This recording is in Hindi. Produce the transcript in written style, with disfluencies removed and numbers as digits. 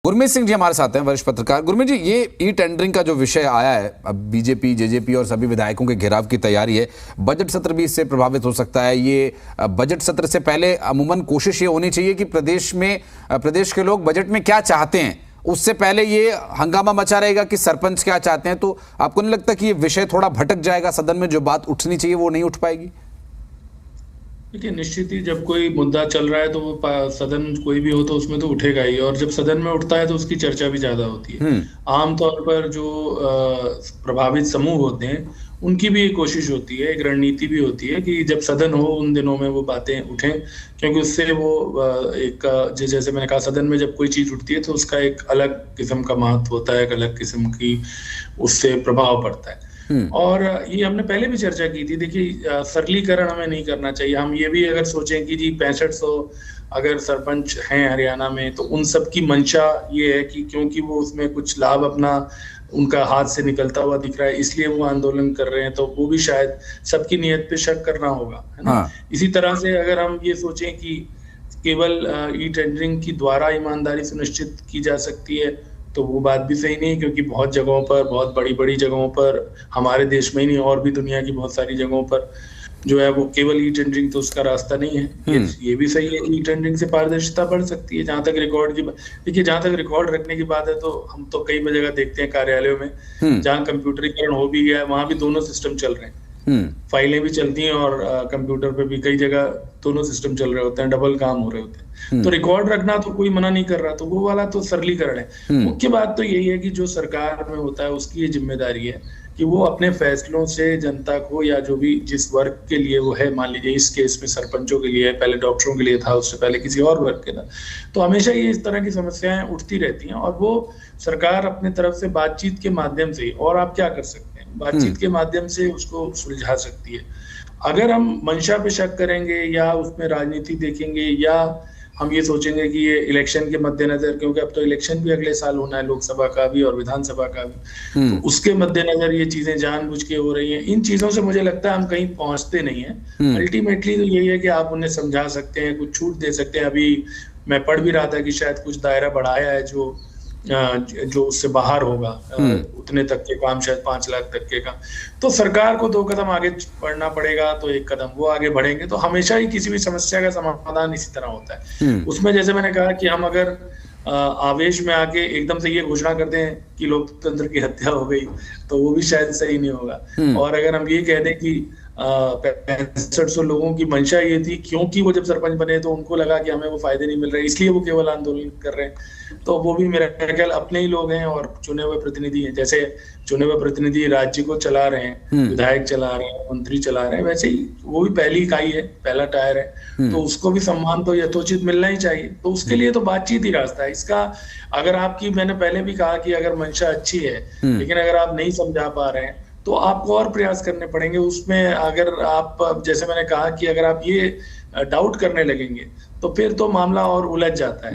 गुरमीत सिंह जी हमारे साथ हैं, वरिष्ठ पत्रकार। गुरमीत जी, ये ई टेंडरिंग का जो विषय आया है, अब बीजेपी, जेजेपी और सभी विधायकों के घेराव की तैयारी है। बजट सत्र भी इससे प्रभावित हो सकता है। ये बजट सत्र से पहले अमूमन कोशिश ये होनी चाहिए कि प्रदेश के लोग बजट में क्या चाहते हैं, उससे पहले ये हंगामा मचा रहेगा कि सरपंच क्या चाहते हैं। तो आपको नहीं लगता कि ये विषय थोड़ा भटक जाएगा, सदन में जो बात उठनी चाहिए वो नहीं उठ पाएगी? देखिए, निश्चित ही जब कोई मुद्दा चल रहा है तो वो सदन कोई भी हो तो उसमें तो उठेगा ही, और जब सदन में उठता है तो उसकी चर्चा भी ज्यादा होती है। आमतौर पर जो प्रभावित समूह होते हैं उनकी भी एक कोशिश होती है, एक रणनीति भी होती है कि जब सदन हो उन दिनों में वो बातें उठें, क्योंकि उससे वो जैसे मैंने कहा, सदन में जब कोई चीज उठती है तो उसका एक अलग किस्म का महत्व होता है, एक अलग किस्म की उससे प्रभाव पड़ता है। और ये हमने पहले भी चर्चा की थी। देखिए, सरलीकरण हमें नहीं करना चाहिए। हम ये भी अगर सोचें कि जी 6500 अगर सरपंच हैं हरियाणा में, तो उन सब की मंशा ये है कि क्योंकि वो उसमें कुछ लाभ अपना उनका हाथ से निकलता हुआ दिख रहा है, इसलिए वो आंदोलन कर रहे हैं, तो वो भी शायद सबकी नीयत पे शक करना होगा, है ना? इसी तरह से अगर हम ये सोचें कि केवल ई टेंडरिंग की द्वारा ईमानदारी सुनिश्चित की जा सकती है, तो वो बात भी सही नहीं है, क्योंकि बहुत जगहों पर, बहुत बड़ी जगहों पर, हमारे देश में ही नहीं और भी दुनिया की बहुत सारी जगहों पर जो है वो केवल ई टेंडरिंग तो उसका रास्ता नहीं है। ये भी सही है कि ई टेंडरिंग से पारदर्शिता बढ़ सकती है। जहां तक रिकॉर्ड की देखिए, जहां तक रिकॉर्ड रखने की बात है, तो हम तो कई जगह देखते हैं कार्यालयों में जहां कंप्यूटरीकरण हो भी गया है, वहां भी दोनों सिस्टम चल रहे हैं। फाइलें भी चलती हैं और कंप्यूटर पे भी कई जगह दोनों सिस्टम चल रहे होते हैं, डबल काम हो रहे होते हैं। तो रिकॉर्ड रखना तो कोई मना नहीं कर रहा, तो वो वाला तो सरलीकरण है। मुख्य बात तो यही है कि जो सरकार में होता है उसकी ये जिम्मेदारी है कि वो अपने फैसलों से जनता को, या जो भी जिस वर्ग के लिए वो है, मान लीजिए इस केस में सरपंचों के लिए, पहले डॉक्टरों के लिए था, उससे पहले किसी और वर्ग के था, तो हमेशा ये इस तरह की समस्याएं उठती रहती हैं, और वो सरकार अपने तरफ से बातचीत के माध्यम से, और आप क्या कर सकते हैं, बातचीत के माध्यम से उसको सुलझा सकती है। अगर हम मंशा पे शक करेंगे या उसमें राजनीति देखेंगे, या हम ये सोचेंगे कि ये इलेक्शन के मद्देनजर, क्योंकि अब तो इलेक्शन भी अगले साल होना है, लोकसभा का भी और विधानसभा का भी, तो उसके मद्देनजर ये चीजें जानबूझ के हो रही हैं, इन चीजों से मुझे लगता है हम कहीं पहुंचते नहीं है। अल्टीमेटली तो यही है कि आप उन्हें समझा सकते हैं, कुछ छूट दे सकते हैं। अभी मैं पढ़ भी रहा था कि शायद कुछ दायरा बढ़ाया है जो उससे बाहर होगा, उतने तक के काम, शायद 5 लाख तक के काम। तो सरकार को 2 कदम आगे बढ़ना पड़ेगा, तो 1 कदम वो आगे बढ़ेंगे। तो हमेशा ही किसी भी समस्या का समाधान इसी तरह होता है। उसमें जैसे मैंने कहा कि हम अगर आवेश में आके एकदम से ये घोषणा कर दें कि लोकतंत्र की हत्या हो गई, तो वो भी शायद सही नहीं होगा। और अगर हम ये कह दें कि 6500 लोगों की मंशा ये थी, क्योंकि वो जब सरपंच बने तो उनको लगा कि हमें वो फायदे नहीं मिल रहे, इसलिए वो केवल आंदोलन कर रहे हैं, तो वो भी मेरा ख्याल अपने ही लोग हैं और चुने हुए प्रतिनिधि हैं। जैसे चुने हुए प्रतिनिधि राज्य को चला रहे हैं, विधायक चला रहे हैं, मंत्री चला रहे हैं, वैसे ही वो भी पहली इकाई है, पहला टायर है, तो उसको भी सम्मान तो यथोचित मिलना ही चाहिए। तो उसके लिए तो बातचीत ही रास्ता है इसका। अगर आपकी, मैंने पहले भी कहा कि अगर मंशा अच्छी है, लेकिन अगर आप नहीं समझा पा रहे हैं, तो आपको और प्रयास करने पड़ेंगे उसमें। अगर आप, जैसे मैंने कहा कि अगर आप ये डाउट करने लगेंगे, तो फिर तो मामला और उलझ जाता है।